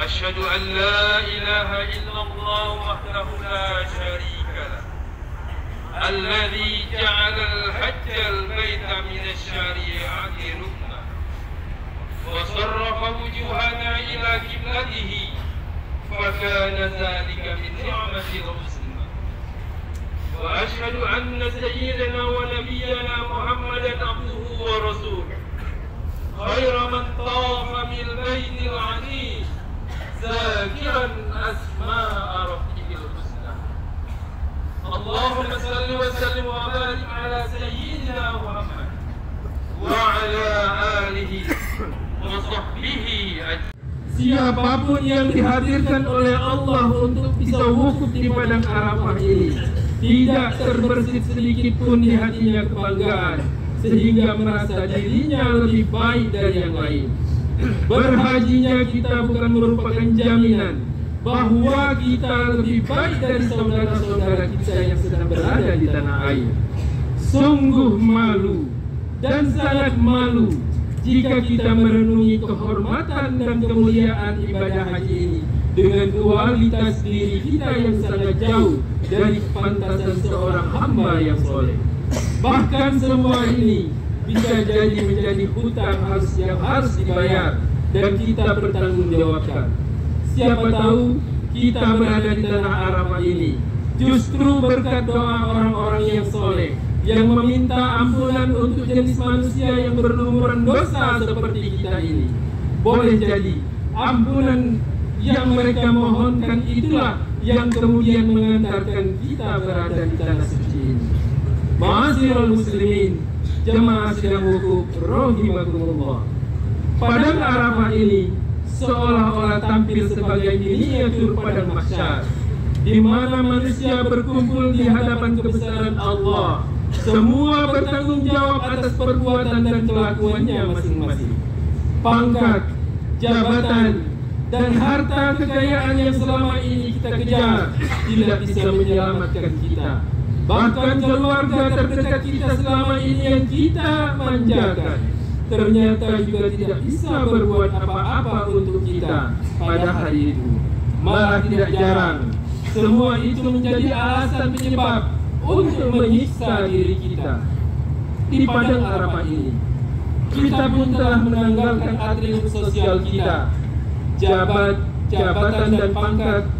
وأشهد أن لا إله إلا الله وحده لا شريك له الذي جعل الحج البيت من الشريعة ركنا وصرف وجوهنا إلى قبلته فكان ذلك من نعمة المسلمين. وأشهد أن سيدنا ونبينا محمدا عبده ورسوله خير من طاف بالبيت العتيق ذاكرا أسماء ربه الحسنى. اللهم صل وسلم وبارك على سيدنا محمد وعلى آله وصحبه أجمعين. Siapapun yang dihadirkan oleh Allah untuk bisa wukuf di padang Arafah ini tidak terbersit sedikit pun di hatinya kebanggaan sehingga merasa dirinya lebih baik dari yang lain. Berhajinya kita bukan merupakan jaminan bahwa kita lebih baik dari saudara-saudara kita yang sedang berada di tanah air. Sungguh malu dan sangat malu jika kita merenungi kehormatan dan kemuliaan ibadah haji ini dengan kualitas diri kita yang sangat jauh dari kepantasan seorang hamba yang soleh. Bahkan semua ini bisa jadi menjadi hutang yang harus dibayar dan kita bertanggungjawabkan. Siapa tahu kita berada di tanah Arafah ini justru berkat doa orang-orang yang soleh yang meminta ampunan untuk jenis manusia yang berlumuran dosa seperti kita ini. Boleh jadi ampunan yang mereka mohonkan itulah yang kemudian mengantarkan kita berada di tanah suci ini. Ma'asyiral muslimin, jamaah sidang wukuf rahimakumullah. Padang Arafah ini seolah-olah tampil sebagai miniatur padang mahsyar, di mana manusia berkumpul di hadapan kebesaran Allah. Semua bertanggung jawab atas perbuatan dan kelakuannya masing-masing. Pangkat, jabatan, dan harta kekayaan yang selama ini kita kejar tidak bisa menyelamatkan kita. Bahkan keluarga terdekat kita selama ini yang kita manjakan ternyata juga tidak bisa berbuat apa-apa untuk kita pada hari itu. Malah tidak jarang semua itu menjadi alasan penyebab untuk menyiksa diri kita. Di padang Arafah ini kita pun telah menanggalkan atribut sosial kita, jabatan dan pangkat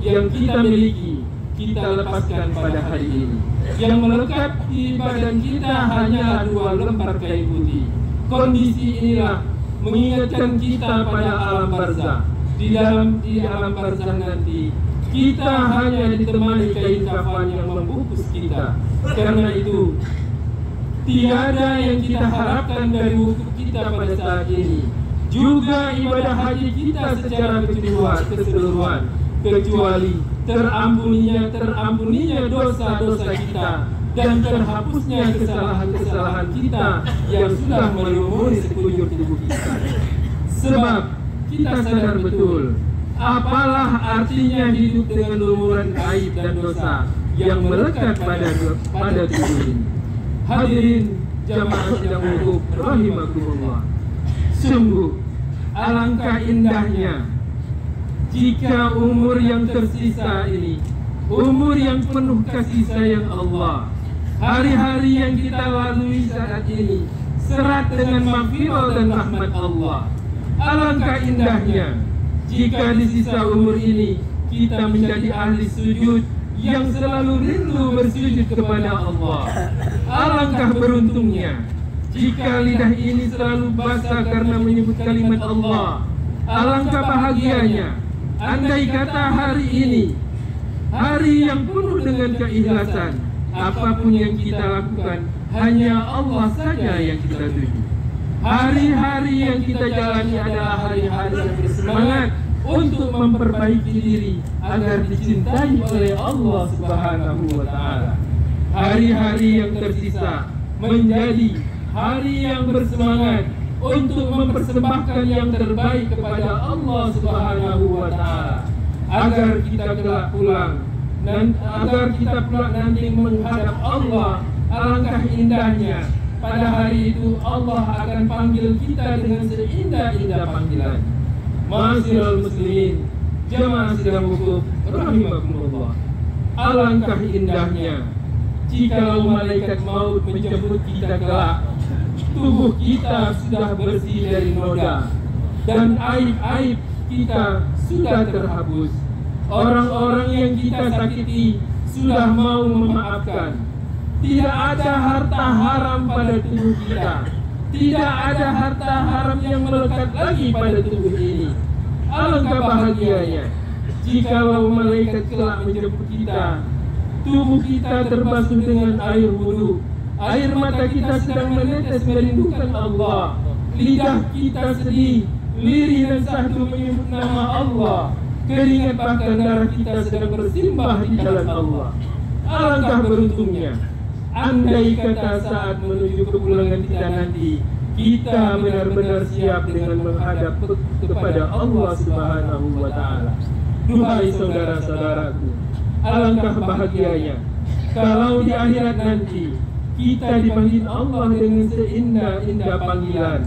yang kita miliki kita lepaskan pada hari ini. Yang melekat di badan kita hanya 2 lembar kain putih. Kondisi inilah mengingatkan kita pada alam barzah. Di alam barzah nanti kita hanya ditemani kain kafan yang membungkus kita. Karena itu tiada yang kita harapkan dari wukuf kita pada saat ini. Juga ibadah haji kita secara keseluruhan, kecuali terampuninya dosa-dosa kita dan terhapusnya kesalahan-kesalahan kita yang sudah melumuri sekujur tubuh kita. Sebab kita sadar betul apalah artinya hidup dengan lumuran aib dan dosa yang melekat pada tubuh ini. Hadirin jamaah sidang wukuf rahimakumullah. Sungguh alangkah indahnya jika umur yang tersisa ini, umur yang penuh kasih sayang Allah, hari-hari yang kita lalui saat ini serat dengan maghfirah dan rahmat Allah. Alangkah indahnya jika di sisa umur ini kita menjadi ahli sujud yang selalu rindu bersujud kepada Allah. Alangkah beruntungnya jika lidah ini selalu basah karena menyebut kalimat Allah. Alangkah bahagianya andai kata hari ini hari yang penuh dengan keikhlasan, apapun yang kita lakukan hanya Allah saja yang kita tuju. Hari-hari yang kita jalani adalah hari-hari yang bersemangat untuk memperbaiki diri agar dicintai oleh Allah Subhanahu wa Ta'ala. Hari-hari yang tersisa menjadi hari yang bersemangat untuk mempersembahkan yang terbaik kepada Allah Subhanahu wa Ta'ala, agar kita kelak pulang dan agar kita kelak nanti menghadap Allah. Alangkah indahnya pada hari itu Allah akan panggil kita dengan seindah-indah panggilan. Ma'asyiral muslimin, jamaah sidang wukuf rahimakumullah. Alangkah indahnya jikalau malaikat maut menjemput kita kelak, tubuh kita sudah bersih dari noda dan aib-aib kita sudah terhapus. Orang-orang yang kita sakiti sudah mau memaafkan. Tidak ada harta haram pada tubuh kita. Tidak ada harta haram yang melekat lagi pada tubuh ini. Alangkah bahagianya jikalau malaikat kelak menjemput kita, tubuh kita terbasuh dengan air wudu, air mata kita sedang menetes merindukan Allah, lidah kita sedih, lirih dan sahdu menyebut nama Allah, keringat bahkan darah kita sedang bersimbah di jalan Allah. Alangkah beruntungnya andai kata saat menuju kepulangan kita nanti, kita benar-benar siap dengan menghadap kepada Allah Subhanahu wa Ta'ala. Duhai saudara-saudaraku, alangkah bahagianya kalau di akhirat nanti kita dipanggil Allah dengan seindah-indah panggilan.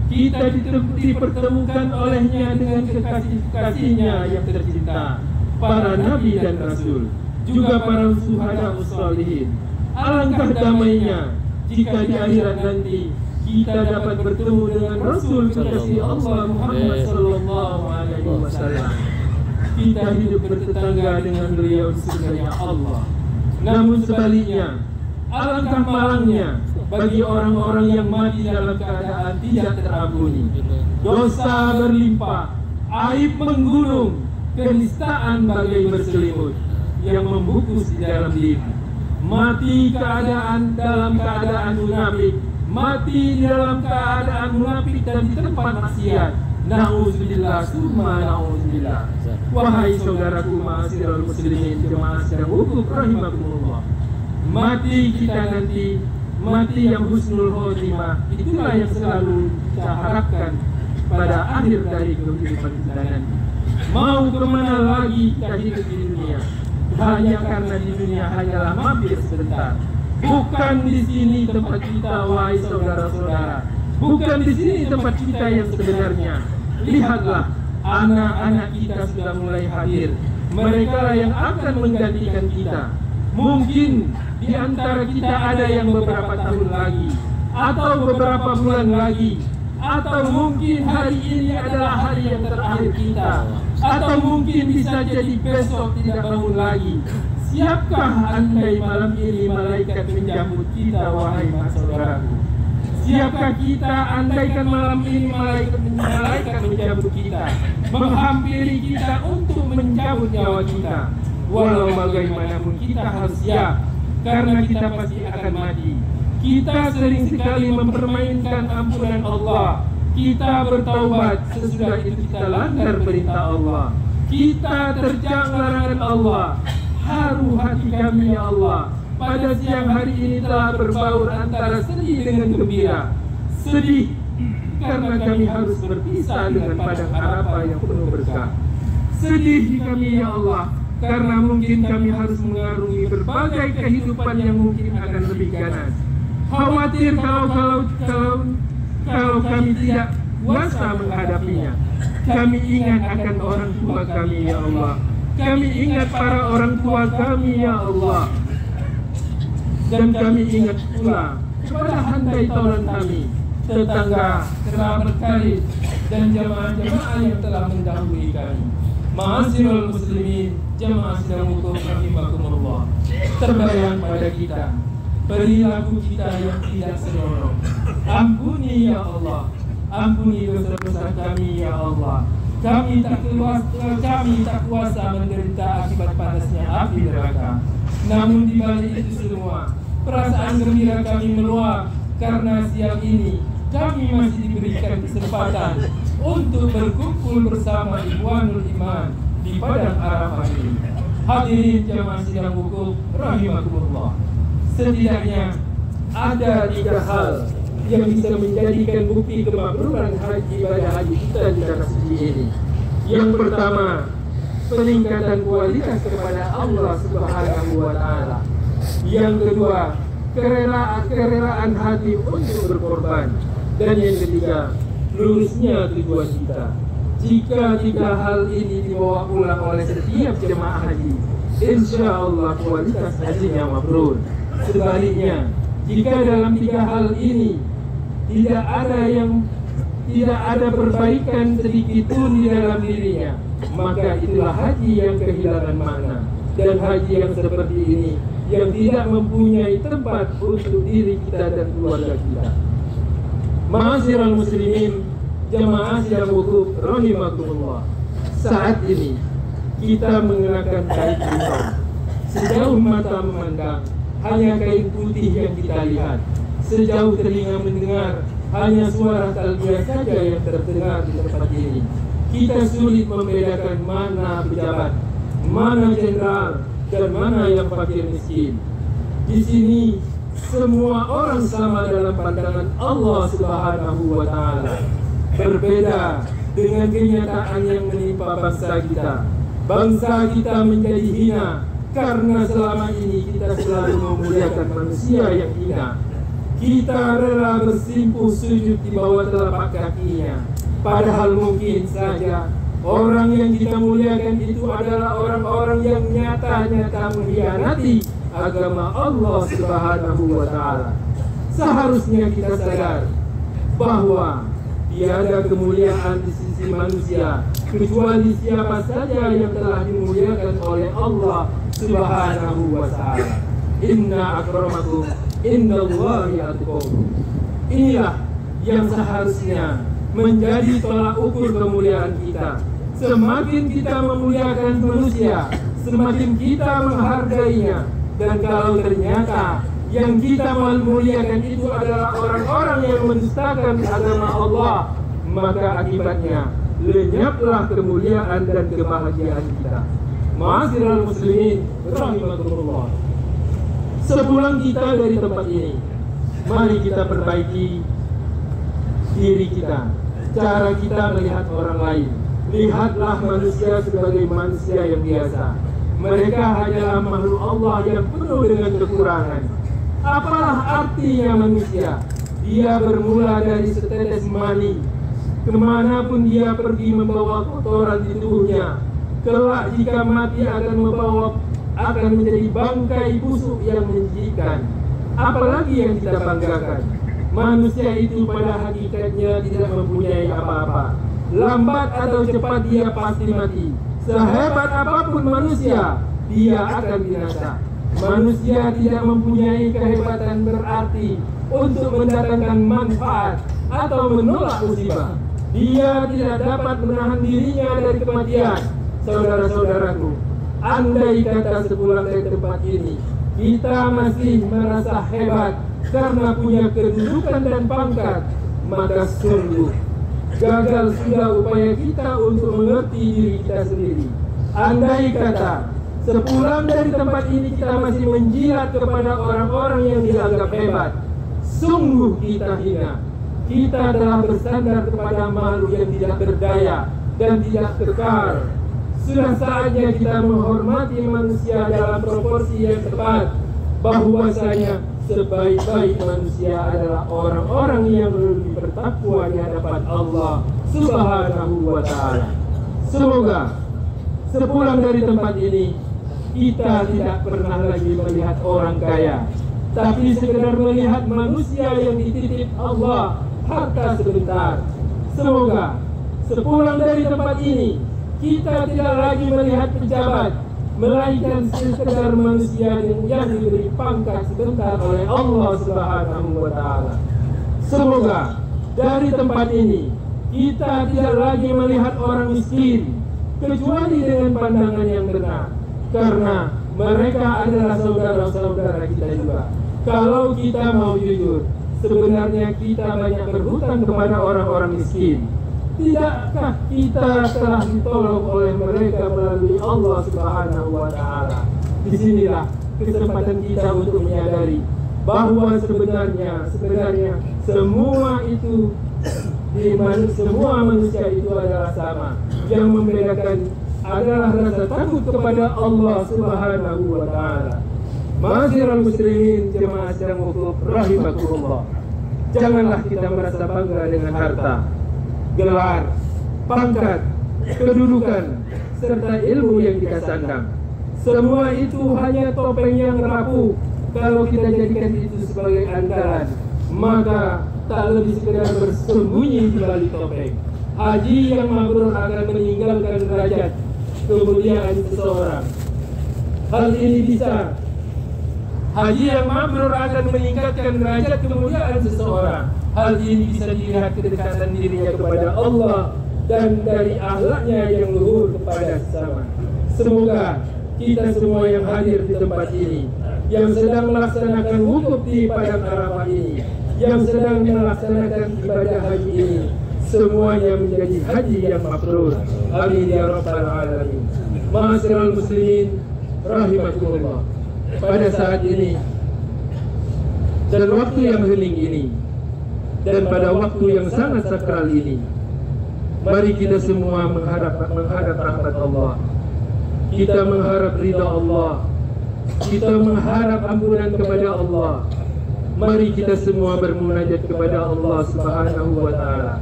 Kita dipertemukan olehnya dengan kekasih-kekasihnya yang tercinta, para nabi dan rasul, juga para syuhada sholihin. Alangkah damainya jika di akhirat nanti kita dapat bertemu dengan Rasul kekasih Allah Muhammad sallallahu alaihi wasallam. Kita hidup bertetangga dengan beliau di surganya Allah. Namun sebaliknya, alangkah malangnya bagi orang-orang yang mati dalam keadaan tidak terampuni. Dosa berlimpah, aib menggunung, kenistaan bagai berselimut yang membungkus di dalam diri. Mati dalam keadaan munafik, mati di dalam keadaan munafik dan di tempat maksiat. Na'udzubillah, summa na'udzubillah. Wahai saudaraku ma'asyiral muslimin, jemaah sidang wukuf rahimakumullah. Mati kita nanti, mati yang husnul khotimah, itulah yang selalu kita harapkan pada akhir dari kehidupan kita nanti. Mau kemana lagi kita hidup di dunia? Hanya karena di dunia hanyalah mampir sebentar. Bukan di sini tempat kita, wahai saudara-saudara. Bukan di sini tempat kita yang sebenarnya. Lihatlah, anak-anak kita sudah mulai hadir. Mereka lah yang akan menggantikan kita. Mungkin di antara kita ada yang beberapa tahun lagi, atau beberapa bulan lagi, atau mungkin hari ini adalah hari yang terakhir kita, atau mungkin bisa jadi besok tidak bangun lagi. Siapkah andai malam ini malaikat menjemput kita, wahai saudaraku? Siapkah kita andaikan malam ini malaikat menjemput kita, menghampiri kita untuk mencabut nyawa kita? Walau bagaimanapun kita harus siap, karena kita pasti akan mati. Kita sering sekali mempermainkan ampunan Allah. Kita bertaubat, sesudah itu kita langgar perintah Allah. Kita terjang larangan Allah. Haru hati kami ya Allah. Pada siang hari ini telah berbaur antara sedih dengan gembira. Sedih karena kami harus berpisah dengan padang Arafah yang penuh berkah. Sedih kami ya Allah, karena mungkin kami harus mengarungi berbagai kehidupan yang mungkin akan lebih ganas. Khawatir kalau kami tidak kuasa menghadapinya. Kami ingat akan orang tua kami ya Allah. Kami ingat para orang tua kami ya Allah. Dan kami ingat pula kepada handai taulan kami, tetangga, kerabat karib, dan jamaah-jamaah yang telah mendahului kami. Ma'asyiral muslimin, jamaah sidang wukuf rahimakumullah. Terbayang pada kita perilaku kita yang tidak senonoh. Ampuni ya Allah, ampuni dosa-dosa kami ya Allah. Kami tak kuasa menderita akibat panasnya api neraka. Namun di balik itu semua, perasaan gembira kami meluap karena siang ini kami masih diberikan kesempatan untuk berkumpul bersama Ikhwanul Iman di padang Arafah ini. Hadirin jamaah sidang wukuf rahimakumullah. Setidaknya ada 3 hal yang bisa menjadikan bukti kemakbulan ibadah haji kita di tanah suci ini. Yang pertama, peningkatan kualitas kepada Allah Subhanahu wa Ta'ala. Yang kedua, kerelaan hati untuk berkorban. Dan yang ketiga, lurusnya tujuan kita. Jika tiga hal ini dibawa pulang oleh setiap jemaah haji, insya Allah kualitas hajinya mabrur. Sebaliknya, jika dalam tiga hal ini tidak ada perbaikan sedikit pun di dalam dirinya, maka itulah haji yang kehilangan makna. Dan haji yang seperti ini yang tidak mempunyai tempat untuk diri kita dan keluarga kita. Ma'asyiral muslimin, jamaah sidang wukuf rahimakumullah. Saat ini kita mengenakan kain ihram. Sejauh mata memandang, hanya kain putih yang kita lihat. Sejauh telinga mendengar, hanya suara talbiyah saja yang terdengar di tempat ini. Kita sulit membedakan mana pejabat, mana jenderal, dan mana yang fakir miskin. Di sini semua orang sama dalam pandangan Allah Subhanahu wa Ta'ala. Berbeda dengan kenyataan yang menimpa bangsa kita. Bangsa kita menjadi hina karena selama ini kita selalu memuliakan manusia yang hina. Kita rela bersimpuh sujud di bawah telapak kakinya, padahal mungkin saja orang yang kita muliakan itu adalah orang-orang yang nyata-nyata mengkhianati agama Allah Subhanahu wa Ta'ala. Seharusnya kita sadar bahwa tiada kemuliaan di sisi manusia kecuali siapa saja yang telah dimuliakan oleh Allah Subhanahu wa Ta'ala. Inna akramakum indallahi atqakum. Inilah yang seharusnya menjadi tolak ukur kemuliaan kita. Semakin kita memuliakan manusia, semakin kita menghargainya. Dan kalau ternyata yang kita muliakan itu adalah orang-orang yang mendustakan agama Allah, maka akibatnya lenyaplah kemuliaan dan kebahagiaan kita. Ma'asyiral muslimin rahimakumullah. Sepulang kita dari tempat ini, mari kita perbaiki diri kita, cara kita melihat orang lain. Lihatlah manusia sebagai manusia yang biasa. Mereka hanyalah makhluk Allah yang penuh dengan kekurangan. Apalah artinya manusia? Dia bermula dari setetes mani. Kemanapun dia pergi membawa kotoran di tubuhnya. Kelak jika mati akan menjadi bangkai busuk yang menjijikkan. Apalagi yang kita banggakan? Manusia itu pada hakikatnya tidak mempunyai apa-apa. Lambat atau cepat dia pasti mati. Sehebat apapun manusia, dia akan binasa. Manusia tidak mempunyai kehebatan berarti untuk mendatangkan manfaat atau menolak musibah. Dia tidak dapat menahan dirinya dari kematian. Saudara-saudaraku, andai kata sepulang dari tempat ini kita masih merasa hebat karena punya kedudukan dan pangkat, maka sungguh gagal sudah upaya kita untuk mengerti diri kita sendiri. Andai kata sepulang dari tempat ini kita masih menjilat kepada orang-orang yang dianggap hebat, sungguh kita hina. Kita telah bersandar kepada makhluk yang tidak berdaya dan tidak kekal. Sudah saatnya kita menghormati manusia dalam proporsi yang tepat, bahwasanya sebaik-baik manusia adalah orang-orang yang lebih bertakwa di hadapan Allah Subhanahu wa Ta'ala. Semoga sepulang dari tempat ini kita tidak pernah lagi melihat orang kaya, tapi sekedar melihat manusia yang dititip Allah harta sebentar. Semoga sepulang dari tempat ini kita tidak lagi melihat pejabat, melainkan sekedar manusia yang diberi pangkat sebentar oleh Allah Subhanahu wa Ta'ala. Semoga dari tempat ini kita tidak lagi melihat orang miskin kecuali dengan pandangan yang benar, karena mereka adalah saudara-saudara kita juga. Kalau kita mau jujur, sebenarnya kita banyak berhutang kepada orang-orang miskin. Tidakkah kita telah ditolong oleh mereka melalui Allah Subhanahu wa Ta'ala? Disinilah kesempatan kita untuk menyadari bahwa sebenarnya semua manusia itu adalah sama. Yang membedakan adalah rasa takut kepada Allah Subhanahu wa Ta'ala. Ma'asyiral muslimin jemaah sidang wukuf rahimakumullah. Janganlah kita merasa bangga dengan harta, gelar, pangkat, kedudukan, serta ilmu yang kita sandang. Semua itu hanya topeng yang rapuh. Kalau kita jadikan itu sebagai andalan, maka tak lebih sekedar bersembunyi di balik topeng. Haji yang mabrur akan meninggalkan derajat kemuliaan seseorang. Hal ini bisa. Haji yang mabrur akan meningkatkan derajat kemuliaan seseorang. Hal ini bisa dilihat kedekatan dirinya kepada Allah dan dari akhlaknya yang luhur kepada sesama. Semoga kita semua yang hadir di tempat ini, yang sedang melaksanakan wukuf di padang Arafah ini, yang sedang melaksanakan ibadah haji ini, semuanya menjadi haji yang mabrur. Amin ya rabbal alamin. Ma'asyiral muslimin rahimakumullah. Pada saat ini dan waktu yang hening ini, dan pada waktu yang sangat sakral ini, mari kita semua menghadap rahmat Allah. Kita mengharap ridha Allah. Kita mengharap ampunan kepada Allah. Mari kita semua bermunajat kepada Allah Subhanahu wa ta'ala,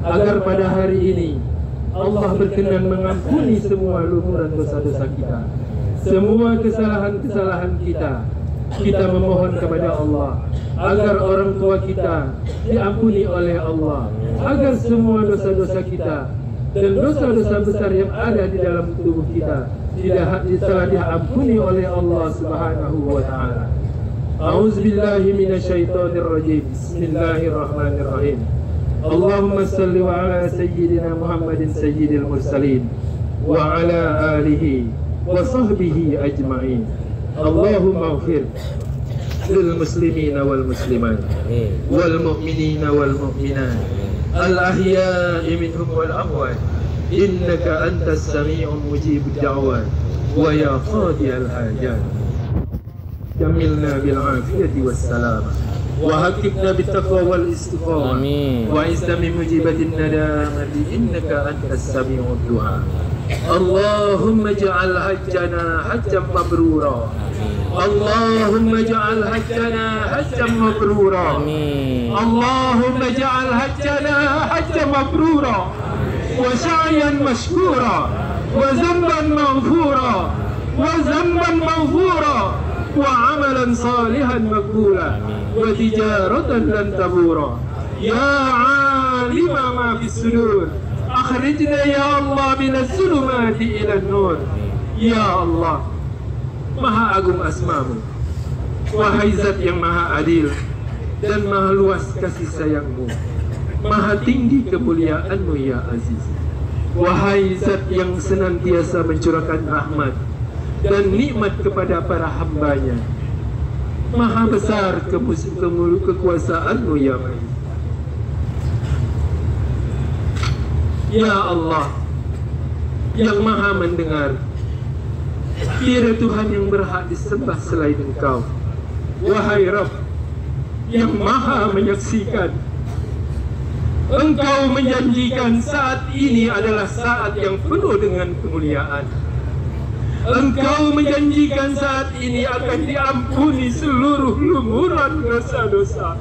agar pada hari ini Allah berkenan mengampuni semua lumuran dosa-dosa kita, semua kesalahan-kesalahan kita. Kita memohon kepada Allah agar orang tua kita diampuni oleh Allah, agar semua dosa-dosa kita dan dosa-dosa besar yang ada di dalam tubuh kita telah diampuni oleh Allah Subhanahu wa ta'ala. A'udzubillahi minasyaitonir rajim. Bismillahirrahmanirrahim. Allahumma salli wa ala sayyidina Muhammadin sayyidil mursalin wa ala alihi wa sahbihi ajma'in. Allahumma ighfir lil muslimina wal muslimat wal mu'minina wal mu'minat al ahya'i minhum wal amwat innaka antas sami'un mujibud da'wat wa ya qadiyal hajat. Jamilna bil afiyati was salam wa hakimna bit taqwa wal istiqamah wa izna min mujibatin nadamati innaka antas sami'ud du'a. Allahumma ja'al hajjana hajjan mabrura. Allahumma ja'al hajjana hajjan mabrura. Allahumma ja'al hajjana hajjan mabrura wa sa'yan mashkura wa zamban maghfura wa zamban maghfura wa amalan salihan maqbula wa tijaratan lan tabura. Ya 'alima ma fis sudur, akhrijna ya Allah minaz zulumati ila nur. Ya Allah, Maha agung asmamu, wahai zat yang maha adil dan maha luas kasih sayangmu, maha tinggi kemuliaanmu ya aziz. Wahai zat yang senantiasa mencurahkan rahmat dan nikmat kepada para hambanya, maha besar kekuasaanmu ya maha. Ya Allah yang maha mendengar, tiada Tuhan yang berhak disembah selain Engkau. Wahai Rabb yang maha menyaksikan, Engkau menjanjikan saat ini adalah saat yang penuh dengan kemuliaan. Engkau menjanjikan saat ini akan diampuni seluruh lumuran dosa-dosa.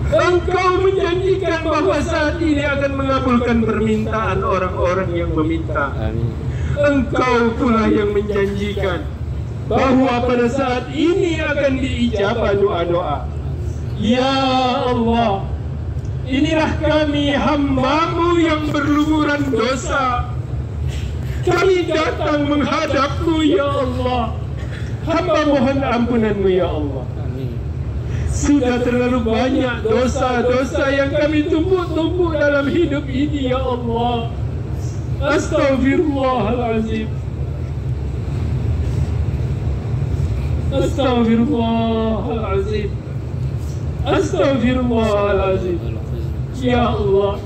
Engkau menjanjikan bahwa saat ini akan mengabulkan permintaan orang-orang yang meminta. Engkau pula yang menjanjikan bahwa pada saat ini akan diijabah doa-doa. Ya Allah, inilah kami hamba-Mu yang berlumuran dosa. Kami datang menghadap-Mu ya Allah. Hamba mohon ampunan-Mu ya Allah. Sudah terlalu banyak dosa-dosa yang kami tumpuk-tumpuk dalam hidup ini ya Allah. Astaghfirullahalazim. Astaghfirullahalazim. Astaghfirullahalazim. Ya Allah,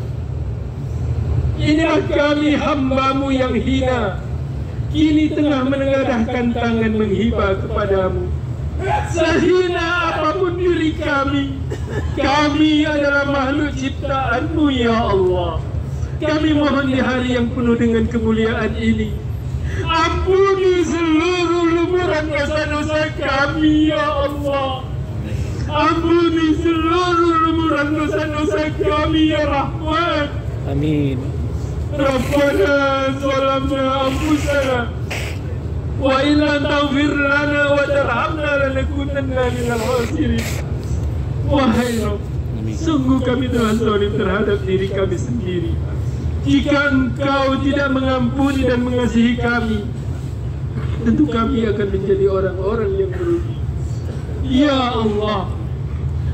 inilah kami hamba-Mu yang hina, kini tengah menengadahkan tangan menghibah kepadamu. Sehina apapun diri kami, kami adalah makhluk ciptaan-Mu ya Allah. Kami mohon di hari yang penuh dengan kemuliaan ini, ampuni seluruh lumuran dosa-dosa kami ya Allah. Ampuni seluruh lumuran dosa-dosa kami ya Rahman. Amin. Rabbana zalamna anfusana wa in lam taghfir lana wa tarhamna lanakunanna minal khasirin. Wahai Rabb, sungguh kami telah zalim terhadap diri kami sendiri. Jika Engkau tidak mengampuni dan mengasihi kami, tentu kami akan menjadi orang-orang yang merugi. Ya Allah,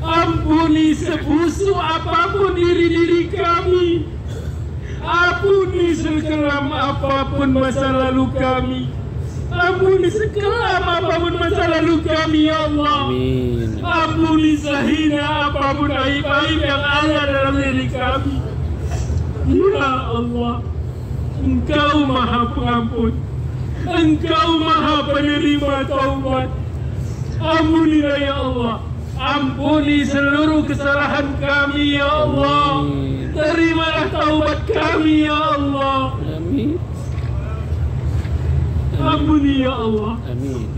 ampuni sebusuk apapun diri kami, ampuni sekelam apapun masa lalu kami, ampuni sekelam apapun masa lalu kami, ya Allah. Amin. Ampuni sehina apapun aib-aib yang ada dalam diri kami. Ya Allah, Engkau Maha Pengampun, Engkau Maha Penerima taubat. Ampunilah ya Allah, ampuni seluruh kesalahan kami ya Allah. Terimalah taubat kami ya Allah. Amin. Ampuni ya Allah. Amin.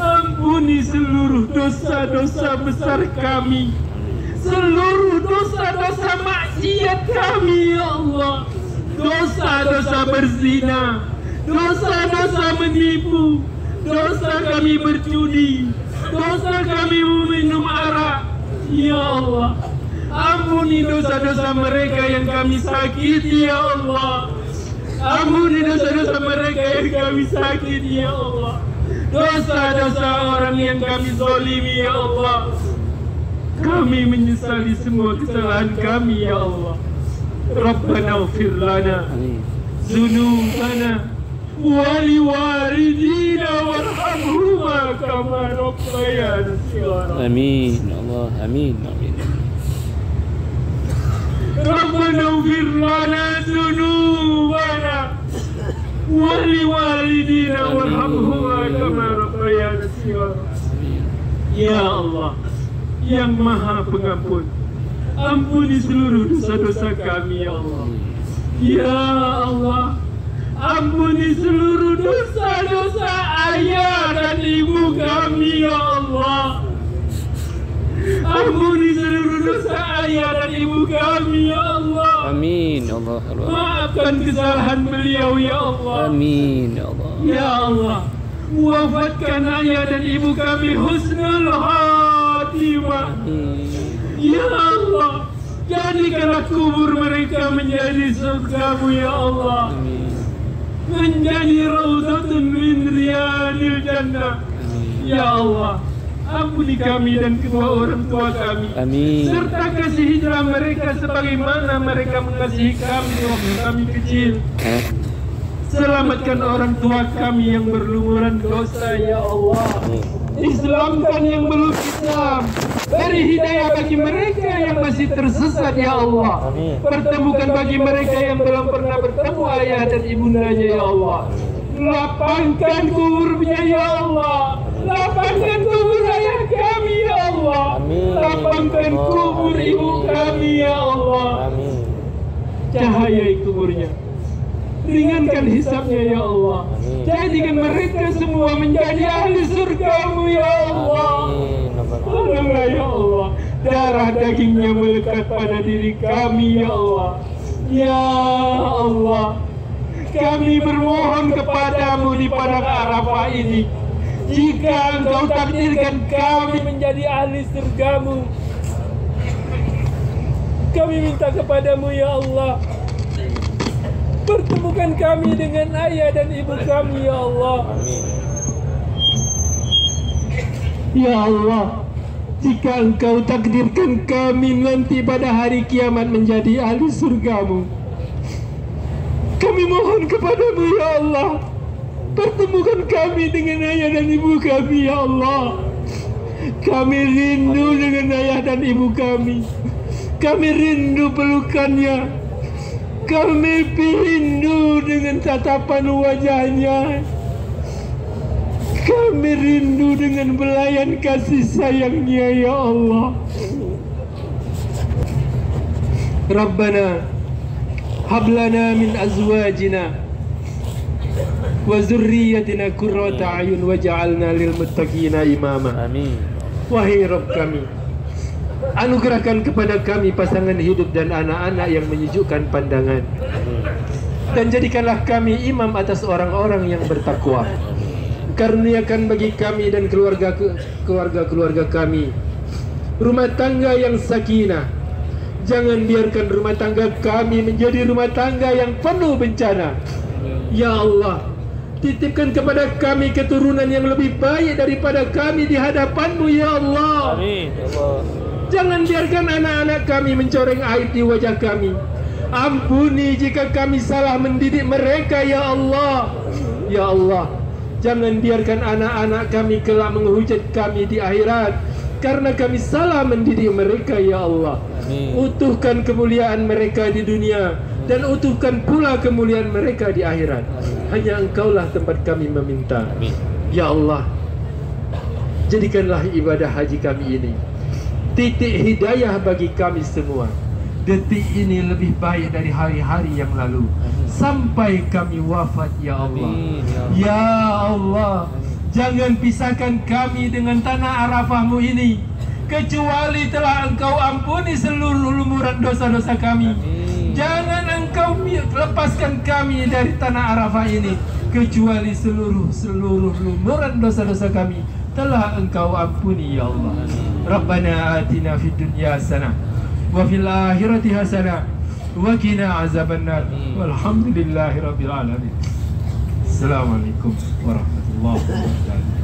Ampuni seluruh dosa-dosa besar kami, seluruh dosa-dosa maksiat kami ya Allah. Dosa-dosa berzina, dosa-dosa menipu, dosa kami berjudi, dosa kami meminum arak. Ya Allah, ampuni dosa-dosa mereka yang kami sakiti ya Allah. Ampuni dosa-dosa mereka yang kami sakiti ya Allah. Dosa-dosa orang yang kami zalimi ya Allah. Kami menyesali semua kesalahan kami ya Allah. Rabbana ighfir lana dzunubana wa liwalidina warhamhuma kama rabbayana shighara. Amin. Allah. Amin. Amin. Rabbana ighfir lana dzunubana wa liwalidina warhamhuma kama rabbayana shighara. Ya Allah, yang Maha Pengampun, ampuni seluruh dosa-dosa kami ya Allah. Ya Allah, ampuni seluruh dosa-dosa ayah dan ibu kami ya Allah. Ampuni seluruh dosa ayah dan ibu kami ya Allah. Amin. Allah. Maafkan kesalahan beliau ya Allah. Amin. Allah. Ya Allah, wafatkan ayah dan ibu kami husnul khatimah. Ya Allah, jadikanlah kubur mereka menjadi surgamu ya Allah. Menjadi raudhatun min riyadil jannah. Ya Allah, ampuni kami dan kedua orang tua kami. Amin. Serta kasihilah mereka sebagaimana mereka mengasihi kami waktu kami kecil. Selamatkan orang tua kami yang berlumuran dosa ya Allah. Islamkan yang belum Islam. Beri hidayah bagi mereka yang masih tersesat ya Allah. Pertemukan bagi mereka yang belum pernah bertemu ayah dan ibundanya ya Allah. Lapangkan kuburnya ya Allah. Lapangkan kubur ayah kami ya Allah. Lapangkan kubur ibu kami ya Allah. Cahayai kuburnya, ringankan hisabnya ya Allah. Jadikan mereka semua menjadi ahli surgamu ya Allah. Tolonglah ya Allah, darah dagingnya melekat pada diri kami ya Allah. Ya Allah, kami bermohon kepadamu di padang Arafah ini, jika Engkau takdirkan kami menjadi ahli surgamu, kami minta kepadamu ya Allah, pertemukan kami dengan ayah dan ibu kami ya Allah. Ya Allah, jika Engkau takdirkan kami nanti pada hari kiamat menjadi ahli surgamu, kami mohon kepadamu ya Allah, pertemukan kami dengan ayah dan ibu kami ya Allah. Kami rindu dengan ayah dan ibu kami. Kami rindu pelukannya. Kami rindu dengan tatapan wajahnya. Kami rindu dengan belayan kasih sayangnya ya Allah. Rabbana hablana min azwajina wa zurriyatina qurrata a'yun waj'alna lil muttaqina imama. Amin. Wahai Rabb kami, Anugerahkan kepada kami pasangan hidup dan anak-anak yang menyejukkan pandangan. Dan jadikanlah kami imam atas orang-orang yang bertakwa. Karuniakan bagi kami dan keluarga kami rumah tangga yang sakinah. Jangan biarkan rumah tangga kami menjadi rumah tangga yang penuh bencana. Ya Allah, titipkan kepada kami keturunan yang lebih baik daripada kami di hadapan-Mu, ya Allah. Amin. Ya Allah. Jangan biarkan anak-anak kami mencoreng aib di wajah kami. Ampuni jika kami salah mendidik mereka, ya Allah. Ya Allah, jangan biarkan anak-anak kami kelak menghujat kami di akhirat karena kami salah mendidik mereka, ya Allah. Amin. Utuhkan kemuliaan mereka di dunia dan utuhkan pula kemuliaan mereka di akhirat. Hanya Engkaulah tempat kami meminta. Amin. Ya Allah, jadikanlah ibadah haji kami ini titik hidayah bagi kami semua. Detik ini lebih baik dari hari-hari yang lalu sampai kami wafat, ya Allah. Amin. Ya Allah, jangan pisahkan kami dengan tanah Arafah-Mu ini kecuali telah Engkau ampuni seluruh lumuran dosa-dosa kami. Amin. Jangan Engkau lepaskan kami dari tanah Arafah ini kecuali seluruh lumuran dosa-dosa kami telah Engkau ampuni, ya Allah. Rabbana atina fid dunya hasanah wa fil akhirati hasanah wa qina azabannar. Walhamdulillahi rabbil alamin. Assalamualaikum warahmatullahi wabarakatuh.